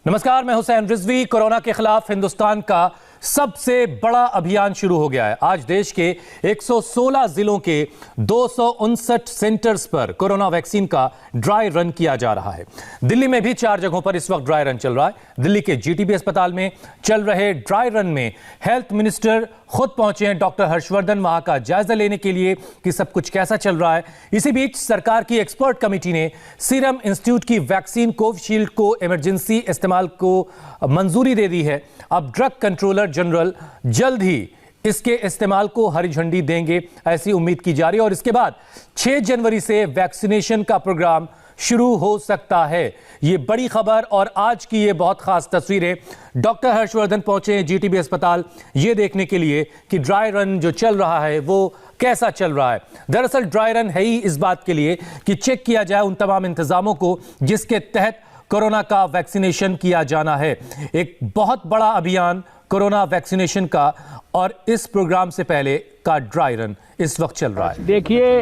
नमस्कार, मैं हुसैन रिजवी। कोरोना के खिलाफ हिंदुस्तान का सबसे बड़ा अभियान शुरू हो गया है। आज देश के 116 जिलों के 259 सेंटर्स पर कोरोना वैक्सीन का ड्राई रन किया जा रहा है। दिल्ली में भी 4 जगहों पर इस वक्त ड्राई रन चल रहा है। दिल्ली के जीटीबी अस्पताल में चल रहे ड्राई रन में हेल्थ मिनिस्टर खुद पहुंचे हैं, डॉक्टर हर्षवर्धन, वहां का जायजा लेने के लिए कि सब कुछ कैसा चल रहा है। इसी बीच सरकार की एक्सपर्ट कमेटी ने सीरम इंस्टीट्यूट की वैक्सीन कोविशील्ड को इमरजेंसी इस्तेमाल को मंजूरी दे दी है। अब ड्रग कंट्रोलर जनरल जल्द ही इसके इस्तेमाल को हरी झंडी देंगे, ऐसी उम्मीद की जा रही है। और इसके बाद 6 जनवरी से वैक्सीनेशन का प्रोग्राम शुरू हो सकता है। ये बड़ी खबर और आज की ये बहुत खास तस्वीरें। डॉक्टर हर्षवर्धन पहुंचे हैं जीटीबी अस्पताल ये देखने के लिए कि ड्राई रन जो चल रहा है वो कैसा चल रहा है। दरअसल ड्राई रन है ही इस बात के लिए कि चेक किया जाए उन तमाम इंतजामों को जिसके तहत कोरोना का वैक्सीनेशन किया जाना है। एक बहुत बड़ा अभियान कोरोना वैक्सीनेशन का, और इस प्रोग्राम से पहले का ड्राई रन इस वक्त चल रहा है। देखिए,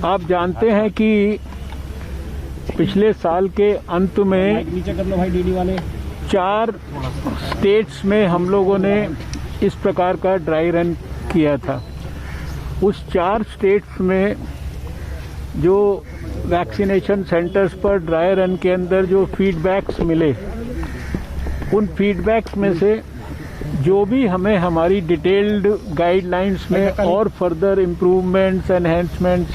आप जानते हैं कि पिछले साल के अंत में 4 स्टेट्स में हम लोगों ने इस प्रकार का ड्राई रन किया था। उस 4 स्टेट्स में जो वैक्सीनेशन सेंटर्स पर ड्राई रन के अंदर जो फीडबैक्स मिले, उन फीडबैक्स में से जो भी हमें हमारी डिटेल्ड गाइडलाइंस में और फर्दर इम्प्रूवमेंट्स, एनहेंसमेंट्स,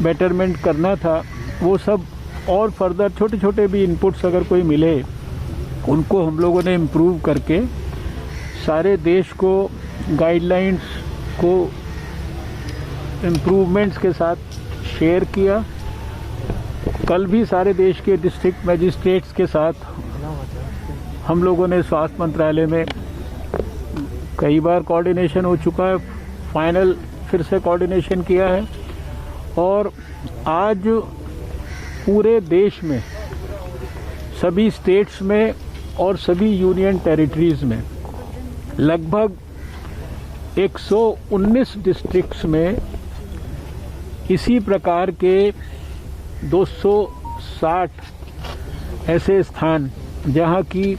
बेटरमेंट करना था, वो सब और फर्दर छोटे छोटे भी इनपुट्स अगर कोई मिले, उनको हम लोगों ने इम्प्रूव करके सारे देश को गाइडलाइंस को इम्प्रूवमेंट्स के साथ शेयर किया। कल भी सारे देश के डिस्ट्रिक्ट मजिस्ट्रेट्स के साथ हम लोगों ने स्वास्थ्य मंत्रालय में कई बार कोऑर्डिनेशन हो चुका है, फाइनल फिर से कोऑर्डिनेशन किया है। और आज पूरे देश में सभी स्टेट्स में और सभी यूनियन टेरिटरीज में लगभग 119 डिस्ट्रिक्ट्स में इसी प्रकार के 260 ऐसे स्थान जहां की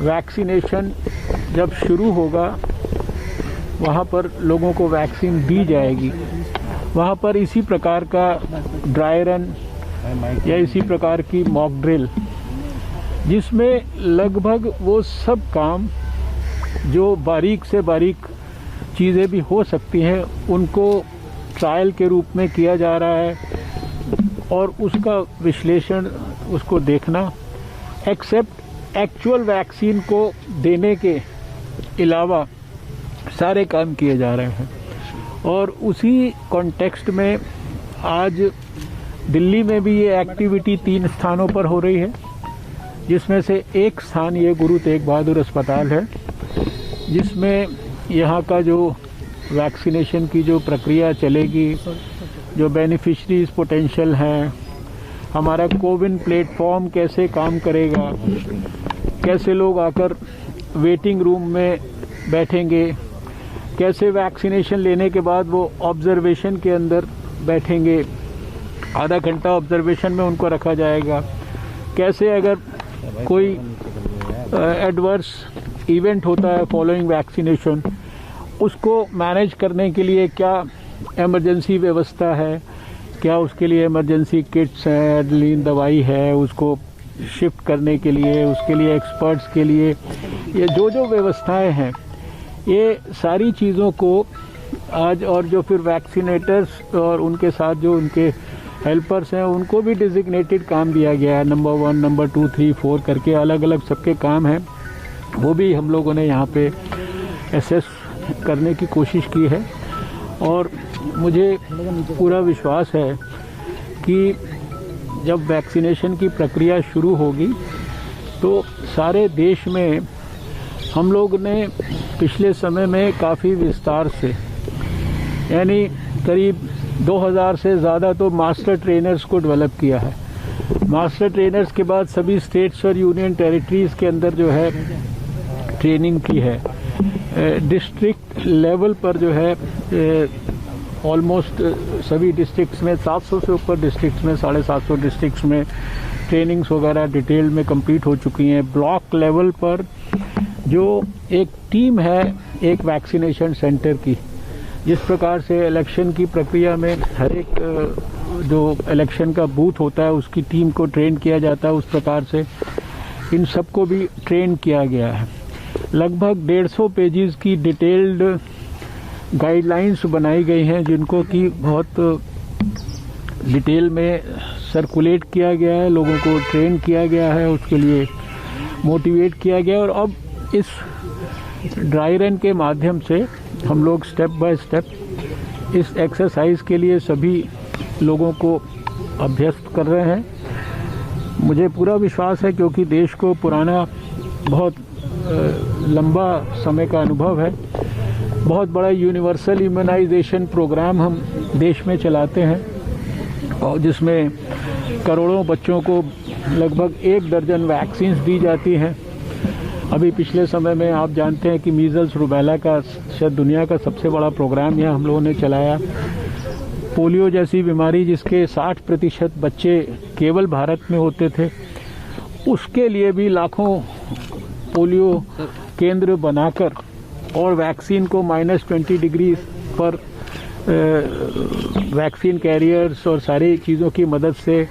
वैक्सीनेशन जब शुरू होगा वहां पर लोगों को वैक्सीन दी जाएगी, वहां पर इसी प्रकार का ड्राई रन या इसी प्रकार की मॉक ड्रिल, जिसमें लगभग वो सब काम जो बारीक से बारीक चीज़ें भी हो सकती हैं उनको ट्रायल के रूप में किया जा रहा है और उसका विश्लेषण, उसको देखना, एक्सेप्ट एक्चुअल वैक्सीन को देने के अलावा सारे काम किए जा रहे हैं। और उसी कॉन्टेक्स्ट में आज दिल्ली में भी ये एक्टिविटी 3 स्थानों पर हो रही है, जिसमें से एक स्थान ये गुरु तेग बहादुर अस्पताल है, जिसमें यहाँ का जो वैक्सीनेशन की जो प्रक्रिया चलेगी, जो बेनिफिशरीज पोटेंशियल हैं, हमारा कोविन प्लेटफॉर्म कैसे काम करेगा, कैसे लोग आकर वेटिंग रूम में बैठेंगे, कैसे वैक्सीनेशन लेने के बाद वो ऑब्जर्वेशन के अंदर बैठेंगे, आधा घंटा ऑब्जर्वेशन में उनको रखा जाएगा, कैसे अगर कोई एडवर्स इवेंट होता है फॉलोइंग वैक्सीनेशन, उसको मैनेज करने के लिए क्या इमरजेंसी व्यवस्था है, क्या उसके लिए इमरजेंसी किट्स हैं, एड्रेनलिन दवाई है, उसको शिफ्ट करने के लिए, उसके लिए एक्सपर्ट्स के लिए ये जो जो व्यवस्थाएं हैं, ये सारी चीज़ों को आज, और जो फिर वैक्सीनेटर्स और उनके साथ जो उनके हेल्पर्स हैं उनको भी डिजिग्नेटेड काम दिया गया है। नंबर 1, नंबर 2, 3, 4 करके अलग अलग सबके काम हैं, वो भी हम लोगों ने यहाँ पे एसेस करने की कोशिश की है। और मुझे पूरा विश्वास है कि जब वैक्सीनेशन की प्रक्रिया शुरू होगी तो सारे देश में हम लोग ने पिछले समय में काफ़ी विस्तार से, यानी करीब 2000 से ज़्यादा तो मास्टर ट्रेनर्स को डेवलप किया है। मास्टर ट्रेनर्स के बाद सभी स्टेट्स और यूनियन टेरिटरीज़ के अंदर जो है ट्रेनिंग की है। डिस्ट्रिक्ट लेवल पर जो है ऑलमोस्ट सभी डिस्ट्रिक्ट्स में 700 से ऊपर डिस्ट्रिक्ट्स में 750 डिस्ट्रिक्ट्स में ट्रेनिंग्स वगैरह डिटेल में कंप्लीट हो चुकी हैं। ब्लॉक लेवल पर जो एक टीम है एक वैक्सीनेशन सेंटर की, जिस प्रकार से इलेक्शन की प्रक्रिया में हर एक जो इलेक्शन का बूथ होता है उसकी टीम को ट्रेन किया जाता है, उस प्रकार से इन सबको भी ट्रेन किया गया है। लगभग 150 पेजेस की डिटेल्ड गाइडलाइंस बनाई गई हैं, जिनको कि बहुत डिटेल में सर्कुलेट किया गया है, लोगों को ट्रेन किया गया है, उसके लिए मोटिवेट किया गया। और अब इस ड्राई रन के माध्यम से हम लोग स्टेप बाय स्टेप इस एक्सरसाइज के लिए सभी लोगों को अभ्यस्त कर रहे हैं। मुझे पूरा विश्वास है, क्योंकि देश को पुराना बहुत लंबा समय का अनुभव है। बहुत बड़ा यूनिवर्सल इम्यूनाइजेशन प्रोग्राम हम देश में चलाते हैं, और जिसमें करोड़ों बच्चों को लगभग 1 दर्जन वैक्सीन्स दी जाती हैं। अभी पिछले समय में आप जानते हैं कि मीजल्स रूबेला का शायद दुनिया का सबसे बड़ा प्रोग्राम यहाँ हम लोगों ने चलाया। पोलियो जैसी बीमारी जिसके 60% बच्चे केवल भारत में होते थे, उसके लिए भी लाखों पोलियो केंद्र बनाकर और वैक्सीन को -20 डिग्री पर वैक्सीन कैरियर्स और सारी चीज़ों की मदद से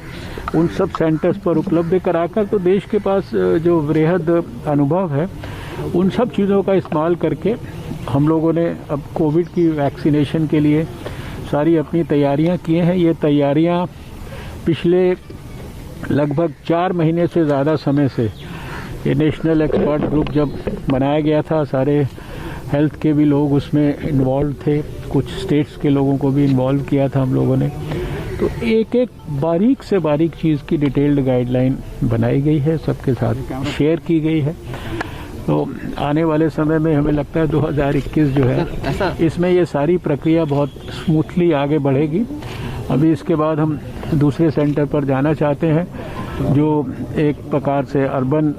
उन सब सेंटर्स पर उपलब्ध कराकर, तो देश के पास जो वृहद अनुभव है उन सब चीज़ों का इस्तेमाल करके हम लोगों ने अब कोविड की वैक्सीनेशन के लिए सारी अपनी तैयारियां किए हैं। ये तैयारियां पिछले लगभग 4 महीने से ज़्यादा समय से, ये नेशनल एक्सपर्ट ग्रुप जब बनाया गया था, सारे हेल्थ के भी लोग उसमें इन्वॉल्व थे, कुछ स्टेट्स के लोगों को भी इन्वॉल्व किया था हम लोगों ने। तो एक एक बारीक से बारीक चीज़ की डिटेल्ड गाइडलाइन बनाई गई है, सबके साथ शेयर की गई है। तो आने वाले समय में हमें लगता है 2021 जो है, इसमें ये सारी प्रक्रिया बहुत स्मूथली आगे बढ़ेगी। अभी इसके बाद हम दूसरे सेंटर पर जाना चाहते हैं, जो एक प्रकार से अर्बन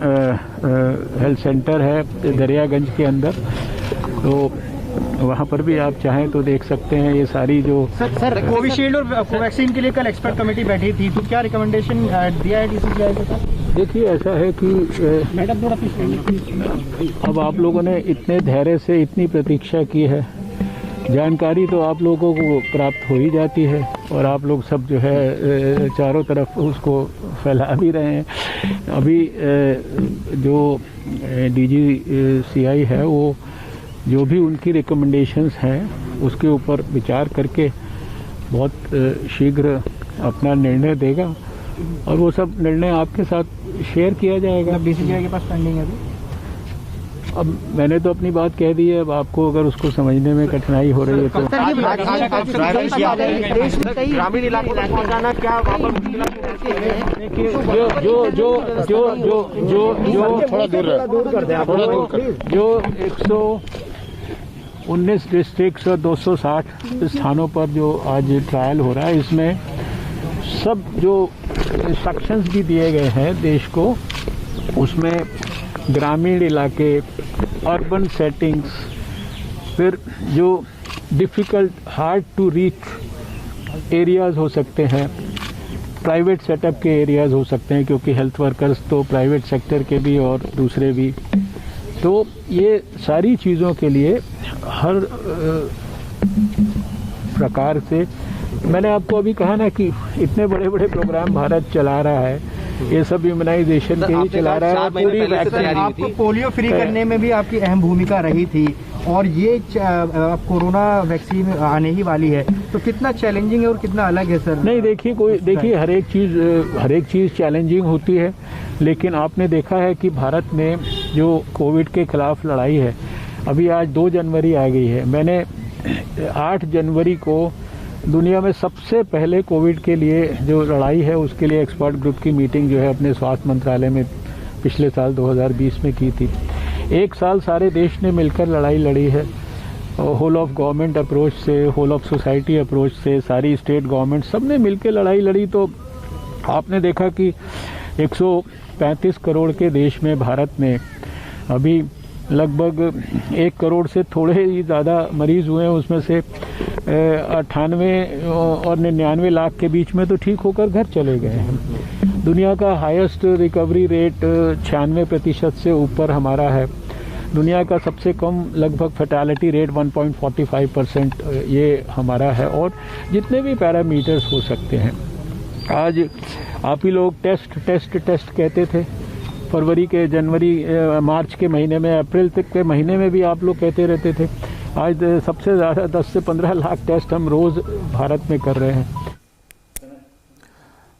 हेल्थ सेंटर है दरियागंज के अंदर। तो वहाँ पर भी आप चाहें तो देख सकते हैं ये सारी जो सर कोविशील्ड और कोवैक्सीन के लिए कल एक्सपर्ट कमेटी बैठी थी, तो क्या रिकमेंडेशन दिया है DCGI के साथ? देखिए, ऐसा है कि अब आप लोगों ने इतने धैर्य से इतनी प्रतीक्षा की है, जानकारी तो आप लोगों को प्राप्त हो ही जाती है, और आप लोग सब जो है चारों तरफ उसको फैला भी रहे हैं। अभी जो DGCI है वो जो भी उनकी रिकमेंडेशंस हैं उसके ऊपर विचार करके बहुत शीघ्र अपना निर्णय देगा, और वो सब निर्णय आपके साथ शेयर किया जाएगा। DCGI के पास पेंडिंग है अभी? अब मैंने तो अपनी बात कह दी है, अब आपको अगर उसको समझने में कठिनाई हो रही है तो ग्रामीण इलाकों में पहुंचाना क्या जो 119 डिस्ट्रिक्ट्स और 260 स्थानों पर जो आज ट्रायल हो रहा है, इसमें सब जो इंस्ट्रक्शंस भी दिए गए हैं देश को, उसमें ग्रामीण इलाके, अर्बन सेटिंग्स, फिर जो difficult hard to reach areas हो सकते हैं, प्राइवेट सेटअप के एरियाज़ हो सकते हैं, क्योंकि हेल्थ वर्कर्स तो प्राइवेट सेक्टर के भी और दूसरे भी। तो ये सारी चीज़ों के लिए हर प्रकार से, मैंने आपको अभी कहा ना कि इतने बड़े बड़े प्रोग्राम भारत चला रहा है, ये सब इम्यूनाइजेशन के ही चला रहा है। पूरी वैक्सीन आपको पोलियो फ्री करने में भी आपकी अहम भूमिका रही थी, और ये कोरोना वैक्सीन आने ही वाली है, तो कितना चैलेंजिंग है और कितना अलग है सर? नहीं, देखिए हर एक चीज़ चैलेंजिंग होती है, लेकिन आपने देखा है कि भारत में जो कोविड के खिलाफ लड़ाई है, अभी आज 2 जनवरी आ गई है। मैंने 8 जनवरी को दुनिया में सबसे पहले कोविड के लिए जो लड़ाई है उसके लिए एक्सपर्ट ग्रुप की मीटिंग जो है अपने स्वास्थ्य मंत्रालय में पिछले साल 2020 में की थी। 1 साल सारे देश ने मिलकर लड़ाई लड़ी है, होल ऑफ गवर्नमेंट अप्रोच से, होल ऑफ सोसाइटी अप्रोच से, सारी स्टेट गवर्नमेंट सब ने मिलकर लड़ाई लड़ी। तो आपने देखा कि 135 करोड़ के देश में भारत में अभी लगभग 1 करोड़ से थोड़े ही ज़्यादा मरीज़ हुए हैं, उसमें से 98 और 99 लाख के बीच में तो ठीक होकर घर चले गए हैं। दुनिया का हाईएस्ट रिकवरी रेट 96% से ऊपर हमारा है। दुनिया का सबसे कम लगभग फैटेलिटी रेट 1.45% ये हमारा है। और जितने भी पैरामीटर्स हो सकते हैं, आज आप ही लोग टेस्ट कहते थे, फरवरी के मार्च के महीने में, अप्रैल तक के महीने में भी आप लोग कहते रहते थे। आज सबसे ज़्यादा 10 से 15 लाख टेस्ट हम रोज़ भारत में कर रहे हैं।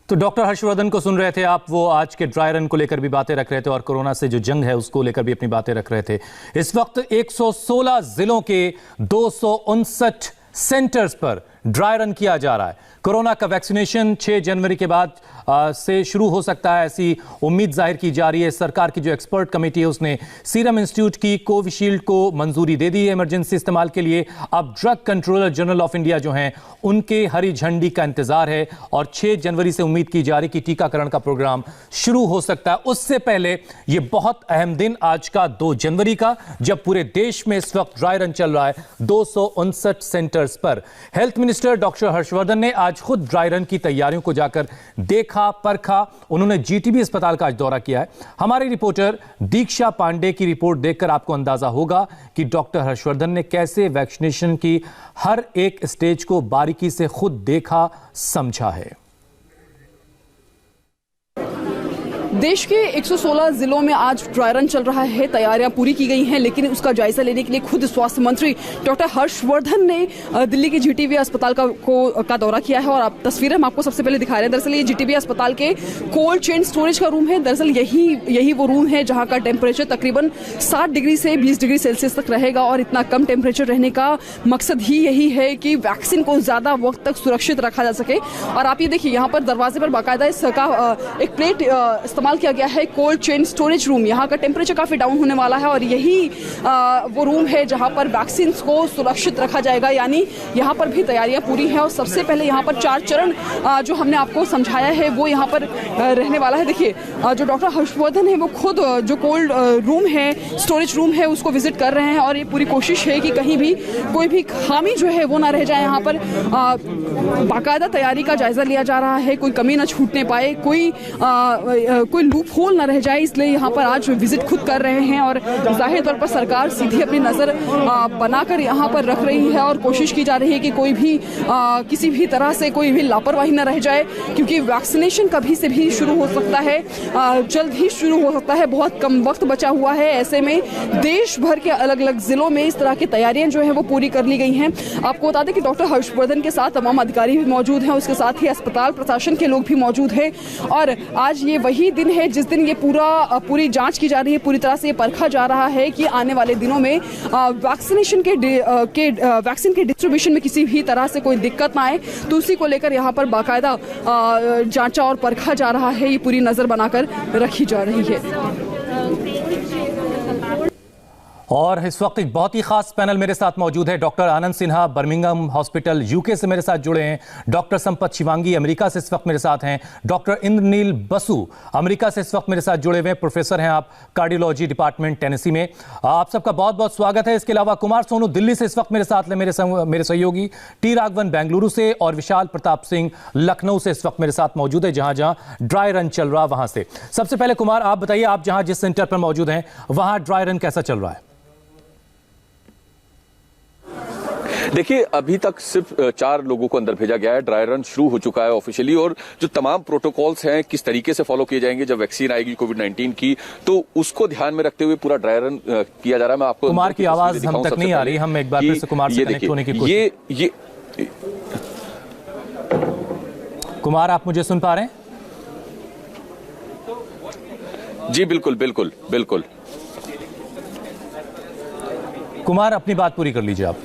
तो डॉक्टर हर्षवर्धन को सुन रहे थे आप, वो आज के ड्राई रन को लेकर भी बातें रख रहे थे और कोरोना से जो जंग है उसको लेकर भी अपनी बातें रख रहे थे। इस वक्त 116 जिलों के 259 सेंटर्स पर ड्राई रन किया जा रहा है। कोरोना का वैक्सीनेशन 6 जनवरी के बाद से शुरू हो सकता है, ऐसी उम्मीद जाहिर की जा रही है। सरकार की जो एक्सपर्ट कमेटी है उसने सीरम इंस्टीट्यूट की कोविशील्ड को मंजूरी दे दी है इमरजेंसी इस्तेमाल के लिए। अब drug controller general of India जो हैं उनके हरी झंडी का इंतजार है और 6 जनवरी से उम्मीद की जा रही कि टीकाकरण का प्रोग्राम शुरू हो सकता है। उससे पहले यह बहुत अहम दिन आज का 2 जनवरी का, जब पूरे देश में इस वक्त ड्राई रन चल रहा है 259 सेंटर्स पर। हेल्थ मिनिस्टर डॉक्टर हर्षवर्धन ने आज खुद ड्राई रन की तैयारियों को जाकर देखा, परखा। उन्होंने जीटीबी अस्पताल का आज दौरा किया है। हमारी रिपोर्टर दीक्षा पांडे की रिपोर्ट देखकर आपको अंदाजा होगा कि डॉक्टर हर्षवर्धन ने कैसे वैक्सीनेशन की हर एक स्टेज को बारीकी से खुद देखा, समझा है। देश के 116 जिलों में आज ड्राई रन चल रहा है, तैयारियां पूरी की गई हैं, लेकिन उसका जायजा लेने के लिए खुद स्वास्थ्य मंत्री डॉक्टर हर्षवर्धन ने दिल्ली के जीटीबी अस्पताल का दौरा किया है। और आप तस्वीरें हम आपको सबसे पहले दिखा रहे हैं। दरअसल ये जीटीबी अस्पताल के कोल्ड चेन स्टोरेज का रूम है। दरअसल यही वो रूम है जहां का टेम्परेचर तकरीबन 60 डिग्री से 20 डिग्री सेल्सियस तक रहेगा। और इतना कम टेम्परेचर रहने का मकसद ही यही है कि वैक्सीन को ज्यादा वक्त तक सुरक्षित रखा जा सके। और आप ये देखिए, यहाँ पर दरवाजे पर बाकायदा इसका एक प्लेट इस्तेमाल किया गया है, कोल्ड चेन स्टोरेज रूम। यहाँ का टेम्परेचर काफी डाउन होने वाला है और यही वो रूम है जहाँ पर वैक्सीन को सुरक्षित रखा जाएगा। यानी यहाँ पर भी तैयारियां पूरी हैं। और सबसे पहले यहाँ पर 4 चरण जो हमने आपको समझाया है वो यहाँ पर रहने वाला है। देखिए, जो डॉक्टर हर्षवर्धन है वो खुद जो कोल्ड रूम है, स्टोरेज रूम है, उसको विजिट कर रहे हैं। और ये पूरी कोशिश है कि कहीं भी कोई भी खामी जो है वो ना रह जाए। यहाँ पर बाकायदा तैयारी का जायजा लिया जा रहा है, कोई कमी ना छूटने पाए, कोई लूप होल ना रह जाए, इसलिए यहाँ पर आज विजिट खुद कर रहे हैं। और जाहिर तौर पर सरकार सीधी अपनी नजर बनाकर यहाँ पर रख रही है और कोशिश की जा रही है कि कोई भी किसी भी तरह से कोई भी लापरवाही न रह जाए, क्योंकि वैक्सीनेशन कभी से भी शुरू हो सकता है, जल्द ही शुरू हो सकता है। बहुत कम वक्त बचा हुआ है। ऐसे में देश भर के अलग अलग जिलों में इस तरह की तैयारियां जो है वो पूरी कर ली गई हैं। आपको बता दें कि डॉक्टर हर्षवर्धन के साथ तमाम अधिकारी भी मौजूद हैं, उसके साथ ही अस्पताल प्रशासन के लोग भी मौजूद हैं। और आज ये वही दिन है जिस दिन ये पूरी जांच की जा रही है, पूरी तरह से ये परखा जा रहा है कि आने वाले दिनों में वैक्सीनेशन वैक्सीन के डिस्ट्रीब्यूशन में किसी भी तरह से कोई दिक्कत ना आए। तो उसी को लेकर यहाँ पर बाकायदा जांचा और परखा जा रहा है, ये पूरी नजर बनाकर रखी जा रही है। और इस वक्त एक बहुत ही खास पैनल मेरे साथ मौजूद है। डॉक्टर आनंद सिन्हा बर्मिंघम हॉस्पिटल यूके से मेरे साथ जुड़े हैं। डॉक्टर संपत शिवांगी अमेरिका से इस वक्त मेरे साथ हैं। डॉक्टर इंद्रनील बसु अमेरिका से इस वक्त मेरे साथ जुड़े हुए हैं। प्रोफेसर हैं आप कार्डियोलॉजी डिपार्टमेंट टेनेसी में। आप सबका बहुत बहुत स्वागत है। इसके अलावा कुमार सोनू दिल्ली से इस वक्त मेरे साथ हैं, मेरे सहयोगी टी राघवन बेंगलुरु से और विशाल प्रताप सिंह लखनऊ से इस वक्त मेरे साथ मौजूद है, जहां जहां ड्राई रन चल रहा वहां से। सबसे पहले कुमार, आप बताइए, आप जहां जिस सेंटर पर मौजूद हैं वहां ड्राई रन कैसा चल रहा है? देखिए, अभी तक सिर्फ 4 लोगों को अंदर भेजा गया है। ड्राई रन शुरू हो चुका है ऑफिशियली, और जो तमाम प्रोटोकॉल्स हैं किस तरीके से फॉलो किए जाएंगे जब वैक्सीन आएगी कोविड-19 की, तो उसको ध्यान में रखते हुए पूरा ड्राई रन किया जा रहा है। मैं आपको कुमार की आवाज हम तक नहीं आ रही, हम एक बार फिर से कुमार से कनेक्ट होने की कोशिश। कुमार, आप मुझे सुन पा रहे हैं? जी बिल्कुल बिल्कुल बिल्कुल। कुमार, अपनी बात पूरी कर लीजिए आप।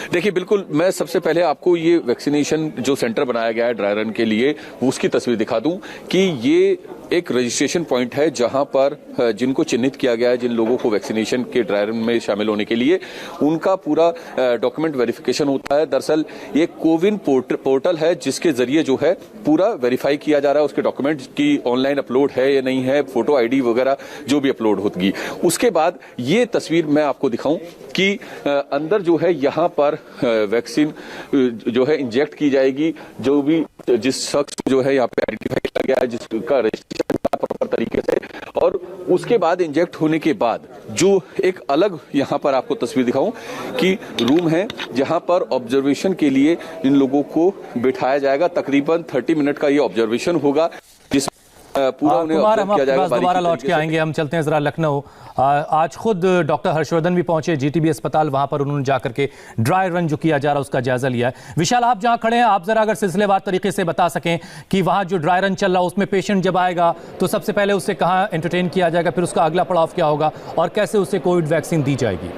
देखिए, बिल्कुल, मैं सबसे पहले आपको ये वैक्सीनेशन जो सेंटर बनाया गया है ड्राई रन के लिए, उसकी तस्वीर दिखा दूं कि ये एक रजिस्ट्रेशन पॉइंट है जहां पर जिनको चिन्हित किया गया है, जिन लोगों को वैक्सीनेशन के ड्राई रन में शामिल होने के लिए, उनका पूरा डॉक्यूमेंट वेरिफिकेशन होता है। दरअसल ये कोविन पोर्टल है जिसके जरिए जो है पूरा वेरीफाई किया जा रहा है, उसके डॉक्यूमेंट की ऑनलाइन अपलोड है या नहीं है, फोटो आईडी वगैरह जो भी अपलोड होगी। उसके बाद ये तस्वीर मैं आपको दिखाऊं कि अंदर जो है यहाँ पर वैक्सीन जो है इंजेक्ट की जाएगी। जो भी जिस शख्स जो है यहाँ पे आइडेंटिफाई किया गया है, जिसका रजिस्ट्रेशन प्रॉपर तरीके से, और उसके बाद इंजेक्ट होने के बाद जो एक अलग यहाँ पर आपको तस्वीर दिखाऊं कि रूम है जहाँ पर ऑब्जर्वेशन के लिए इन लोगों को बिठाया जाएगा। तकरीबन 30 मिनट का ये ऑब्जर्वेशन होगा, जिस पूरा उन्हें ऑब्जर्व किया जाएगा। दोबारा लौट के आएंगे, हम चलते हैं जरा लखनऊ। आज खुद डॉक्टर हर्षवर्धन भी पहुंचे जीटीबी अस्पताल, वहां पर उन्होंने जाकर के ड्राई रन जो किया जा रहा है उसका जायजा लिया है। विशाल, आप जहां खड़े हैं, आप जरा अगर सिलसिलेवार तरीके से बता सकें कि वहां जो ड्राई रन चल रहा है उसमें पेशेंट जब आएगा तो सबसे पहले उससे कहां एंटरटेन किया जाएगा, फिर उसका अगला पड़ाव क्या होगा और कैसे उसे कोविड वैक्सीन दी जाएगी?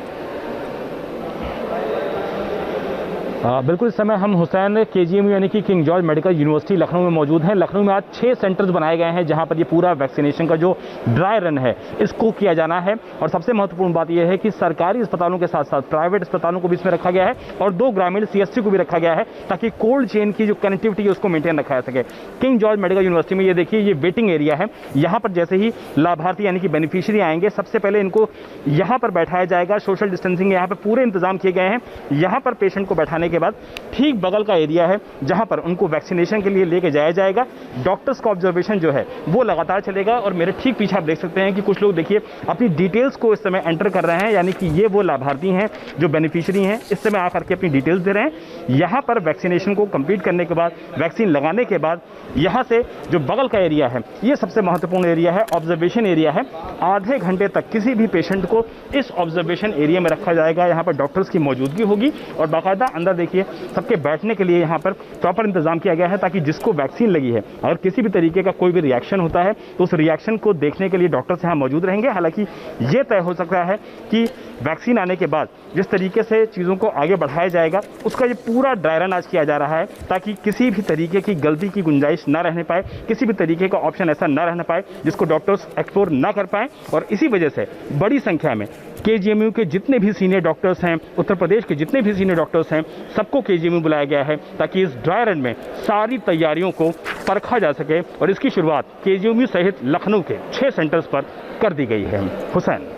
बिल्कुल, इस समय हम हुसैन केजीएमयू यानी कि king George medical university Lucknow में मौजूद हैं। लखनऊ में आज 6 सेंटर्स बनाए गए हैं जहां पर ये पूरा वैक्सीनेशन का जो ड्राई रन है इसको किया जाना है। और सबसे महत्वपूर्ण बात यह है कि सरकारी अस्पतालों के साथ साथ प्राइवेट अस्पतालों को भी इसमें रखा गया है और 2 ग्रामीण सीएससी को भी रखा गया है ताकि कोल्ड चेन की जो कनेक्टिविटी है उसको मेंटेन रखा जा सके। किंग जॉर्ज मेडिकल यूनिवर्सिटी में ये देखिए, ये वेटिंग एरिया है। यहाँ पर जैसे ही लाभार्थी यानी कि बेनिफिशियरी आएंगे, सबसे पहले इनको यहाँ पर बैठाया जाएगा। सोशल डिस्टेंसिंग यहाँ पर पूरे इंतजाम किए गए हैं। यहाँ पर पेशेंट को बैठाने के बाद ठीक बगल का एरिया है जहां पर उनको वैक्सीनेशन के लिए लेके जाया जाएगा। डॉक्टर्स का ऑब्जर्वेशन जो है वो लगातार चलेगा। और मेरे ठीक पीछे आप देख सकते हैं कि कुछ लोग देखिए अपनी डिटेल्स को इस समय एंटर कर रहे हैं, यानी कि ये वो लाभार्थी हैं जो बेनिफिशियरी हैं, इस समय आकर के अपनी डिटेल्स दे रहे हैं। यहाँ पर वैक्सीनेशन को कंप्लीट करने के बाद, वैक्सीन लगाने के बाद, यहाँ से जो बगल का एरिया है ये सबसे महत्वपूर्ण एरिया है, ऑब्जर्वेशन एरिया है। आधे घंटे तक किसी भी पेशेंट को इस ऑब्जर्वेशन एरिया में रखा जाएगा। यहाँ पर डॉक्टर्स की मौजूदगी होगी और बाकायदा अंदर देखिए सबके बैठने के लिए यहाँ पर प्रॉपर इंतजाम किया गया है ताकि जिसको वैक्सीन लगी है अगर किसी भी तरीके का कोई भी रिएक्शन होता है तो उस रिएक्शन को देखने के लिए डॉक्टर्स यहाँ मौजूद रहेंगे। हालांकि ये तय हो सकता है कि वैक्सीन आने के बाद जिस तरीके से चीज़ों को आगे बढ़ाया जाएगा उसका ये पूरा ड्राई रन आज किया जा रहा है ताकि किसी भी तरीके की गलती की गुंजाइश ना रहने पाए, किसी भी तरीके का ऑप्शन ऐसा ना रहने पाए जिसको डॉक्टर्स एक्सप्लोर ना कर पाए। और इसी वजह से बड़ी संख्या में केजीएमयू के जितने भी सीनियर डॉक्टर्स हैं, उत्तर प्रदेश के जितने भी सीनियर डॉक्टर्स हैं, सबको केजीएमयू बुलाया गया है ताकि इस ड्राई रन में सारी तैयारियों को परखा जा सके। और इसकी शुरुआत केजीएमयू सहित लखनऊ के 6 सेंटर्स पर कर दी गई है। हुसैन।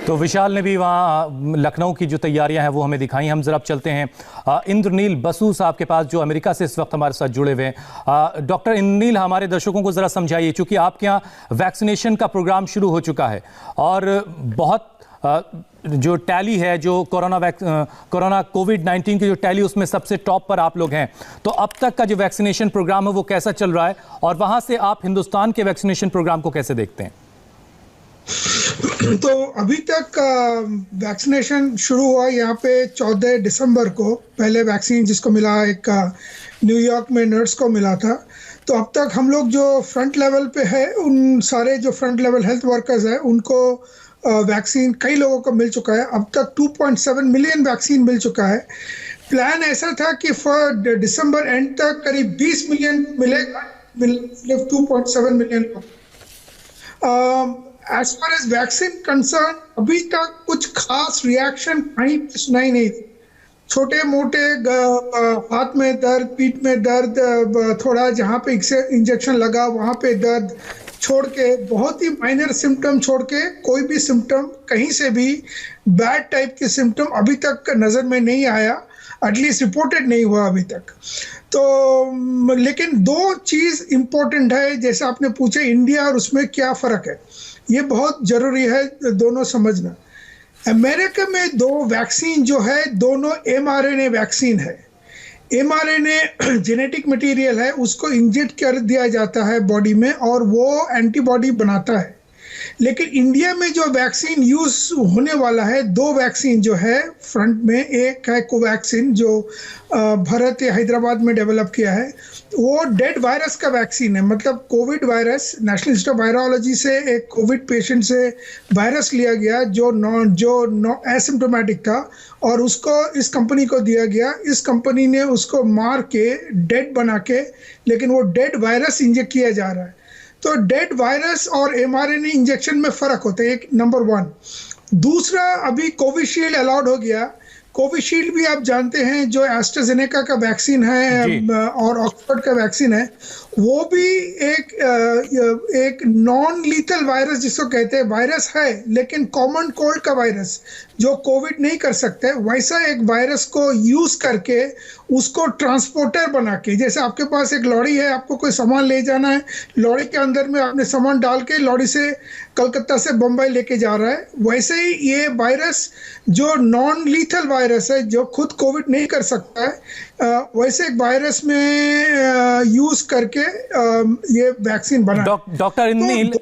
तो विशाल ने भी वहाँ लखनऊ की जो तैयारियां हैं वो हमें दिखाई। हम जरा चलते हैं इंद्रनील बसु साहब के पास जो अमेरिका से इस वक्त हमारे साथ जुड़े हुए हैं। डॉक्टर इंद्रनील, हमारे दर्शकों को जरा समझाइए, चूंकि आपके यहाँ वैक्सीनेशन का प्रोग्राम शुरू हो चुका है और बहुत जो टैली है, जो कोरोना कोविड-19 की जो टैली उसमें सबसे टॉप पर आप लोग हैं, तो अब तक का जो वैक्सीनेशन प्रोग्राम है वो कैसा चल रहा है और वहाँ से आप हिंदुस्तान के वैक्सीनेशन प्रोग्राम को कैसे देखते हैं? तो अभी तक वैक्सीनेशन शुरू हुआ यहाँ पे 14 दिसंबर को। पहले वैक्सीन जिसको मिला एक न्यूयॉर्क में नर्स को मिला था। तो अब तक हम लोग जो फ्रंट लेवल पे है, उन सारे जो फ्रंट लेवल हेल्थ वर्कर्स हैं उनको वैक्सीन कई लोगों को मिल चुका है। अब तक 2.7 मिलियन वैक्सीन मिल चुका है। प्लान ऐसा था कि फॉर दिसंबर एंड तक करीब 20 मिलियन मिलेगा, 2.7 million. As far as vaccine concern, अभी तक कुछ खास रिएक्शन कहीं पे सुनाई नहीं थी। छोटे मोटे हाथ में दर्द, पीठ में दर्द, थोड़ा जहाँ पे इंजेक्शन लगा वहाँ पे दर्द छोड़ के, बहुत ही माइनर सिम्टम छोड़ के कोई भी सिम्टम कहीं से भी बैड टाइप के सिम्टम अभी तक नज़र में नहीं आया, एटलीस्ट रिपोर्टेड नहीं हुआ अभी तक। तो लेकिन 2 चीज़ इम्पोर्टेंट है, जैसे आपने पूछे इंडिया और उसमें क्या फ़र्क है, ये बहुत ज़रूरी है दोनों समझना। अमेरिका में 2 वैक्सीन जो है दोनों mRNA वैक्सीन है। mRNA जेनेटिक मटेरियल है, उसको इंजेक्ट कर दिया जाता है बॉडी में और वो एंटीबॉडी बनाता है। लेकिन इंडिया में जो वैक्सीन यूज़ होने वाला है, 2 वैक्सीन जो है फ्रंट में, एक है कोवैक्सीन जो भारत या हैदराबाद में डेवलप किया है, वो डेड वायरस का वैक्सीन है। मतलब Covid virus, national institute of virology से एक कोविड पेशेंट से वायरस लिया गया जो एसिम्प्टोमेटिक था और उसको इस कंपनी को दिया गया। इस कंपनी ने उसको मार के डेड बना के, लेकिन वो डेड वायरस इंजेक्ट किया जा रहा है। तो डेड वायरस और mRNA इंजेक्शन में फ़र्क होता है, एक नंबर 1। दूसरा, अभी कोविशील्ड अलाउड हो गया। कोविशील्ड भी आप जानते हैं जो एस्ट्राजेनेका का वैक्सीन है और ऑक्सफोर्ड का वैक्सीन है, वो भी एक नॉन लीथल वायरस जिसको कहते हैं, वायरस है लेकिन कॉमन कोल्ड का वायरस जो कोविड नहीं कर सकते, वैसा एक वायरस को यूज़ करके उसको ट्रांसपोर्टर बना के, जैसे आपके पास एक लॉरी है, आपको कोई सामान ले जाना है, लॉरी के अंदर में आपने सामान डाल के लॉरी से कलकत्ता से बम्बई लेके जा रहा है, वैसे ही ये वायरस जो नॉन लीथल वायरस है, जो खुद कोविड नहीं कर सकता है, वैसे एक वायरस में यूज करके ये वैक्सीन बना। डॉक्टर इंद्रनील,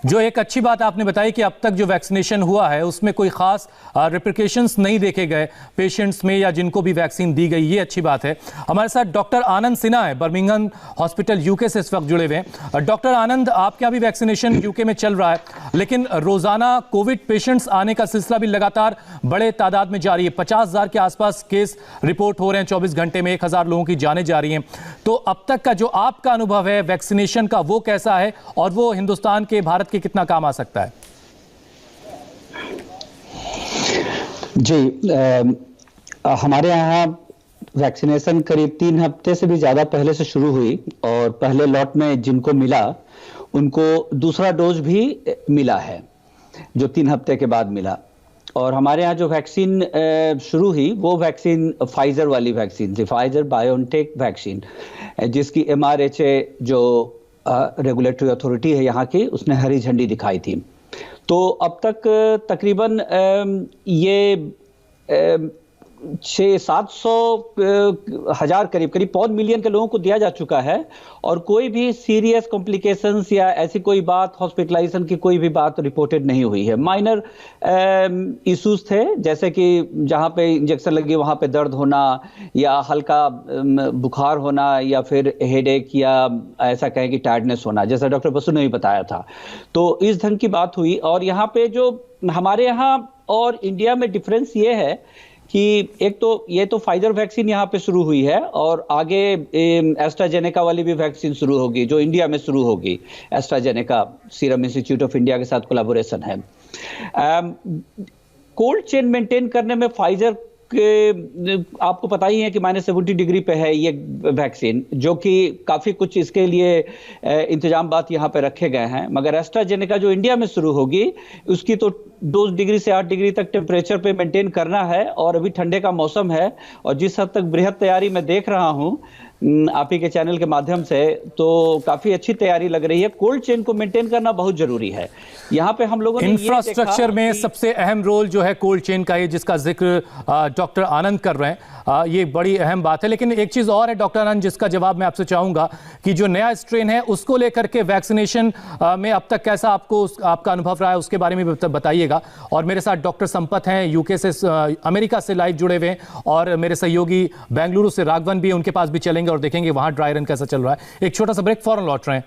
जो एक अच्छी बात आपने बताई कि अब तक जो वैक्सीनेशन हुआ है उसमें कोई खास रिप्लिकेशंस नहीं देखे गए पेशेंट्स में या जिनको भी वैक्सीन दी गई, ये अच्छी बात है। हमारे साथ डॉक्टर आनंद सिन्हा है, बर्मिंघम हॉस्पिटल यूके से इस वक्त जुड़े हुए हैं। डॉक्टर आनंद, आपके यहाँ भी वैक्सीनेशन यूके में चल रहा है, लेकिन रोजाना कोविड पेशेंट्स आने का सिलसिला भी लगातार बड़े तादाद में जारी है। 50,000 के आसपास केस रिपोर्ट हो रहे हैं 24 घंटे में, 1,000 लोगों की जानें जा रही हैं। तो अब तक का जो आपका अनुभव है वैक्सीनेशन का, वो कैसा है और वो हिंदुस्तान के, भारत के कितना काम आ सकता है? जी, हमारे यहाँ वैक्सीनेशन करीब 3 हफ्ते से भी ज़्यादा पहले से शुरू हुई और पहले लॉट में जिनको मिला उनको दूसरा डोज भी मिला है, जो 3 हफ्ते के बाद मिला। और हमारे यहाँ जो वैक्सीन शुरू हुई वो वैक्सीन फाइजर वाली वैक्सीन थी, फाइजर बायोनटेक वैक्सीन, जिसकी MHRA जो रेगुलेटरी अथॉरिटी है यहाँ की, उसने हरी झंडी दिखाई थी। तो अब तक तकरीबन ये 600-700 करीब 5 मिलियन के लोगों को दिया जा चुका है और कोई भी सीरियस कॉम्प्लिकेशंस या ऐसी कोई बात, हॉस्पिटलाइजेशन की कोई भी बात रिपोर्टेड नहीं हुई है। माइनर इश्यूज थे, जैसे कि जहां पे इंजेक्शन लगी वहां पे दर्द होना या हल्का बुखार होना या फिर हेडेक या ऐसा कहें कि टायर्डनेस होना, जैसा डॉक्टर बसु ने भी बताया था। तो इस ढंग की बात हुई। और यहाँ पे जो हमारे यहाँ और इंडिया में डिफरेंस ये है कि एक तो ये तो फाइजर वैक्सीन यहाँ पे शुरू हुई है और आगे एस्ट्राजेनेका वाली भी वैक्सीन शुरू होगी, जो इंडिया में शुरू होगी। AstraZeneca serum institute of India के साथ कोलैबोरेशन है। कोल्ड चेन मेंटेन करने में फाइजर के आपको पता ही है कि -70 डिग्री पे है ये वैक्सीन, जो कि काफ़ी कुछ इसके लिए इंतजाम बात यहाँ पे रखे गए हैं। मगर एस्ट्राजेनेका जो इंडिया में शुरू होगी उसकी तो 2 डिग्री से 8 डिग्री तक टेम्परेचर पे मेंटेन करना है और अभी ठंडे का मौसम है और जिस हद तक बृहद तैयारी मैं देख रहा हूँ आप ही के चैनल के माध्यम से, तो काफी अच्छी तैयारी लग रही है। कोल्ड चेन को मेंटेन करना बहुत जरूरी है। यहाँ पे हम लोगों ने इंफ्रास्ट्रक्चर में सबसे अहम रोल जो है कोल्ड चेन का, ये जिसका जिक्र डॉक्टर आनंद कर रहे हैं, ये बड़ी अहम बात है। लेकिन एक चीज और है डॉक्टर आनंद, जिसका जवाब मैं आपसे चाहूंगा कि जो नया स्ट्रेन है उसको लेकर के वैक्सीनेशन में अब तक कैसा आपका अनुभव रहा है, उसके बारे में बताइएगा। और मेरे साथ डॉक्टर संपत हैं, यूके से, अमेरिका से लाइव जुड़े हुए हैं, और मेरे सहयोगी बेंगलुरु से राघवन भी, उनके पास भी चलेंगे और देखेंगे वहां ड्राई रन कैसा चल रहा है। एक छोटा सा ब्रेक, फौरन लौट रहे हैं।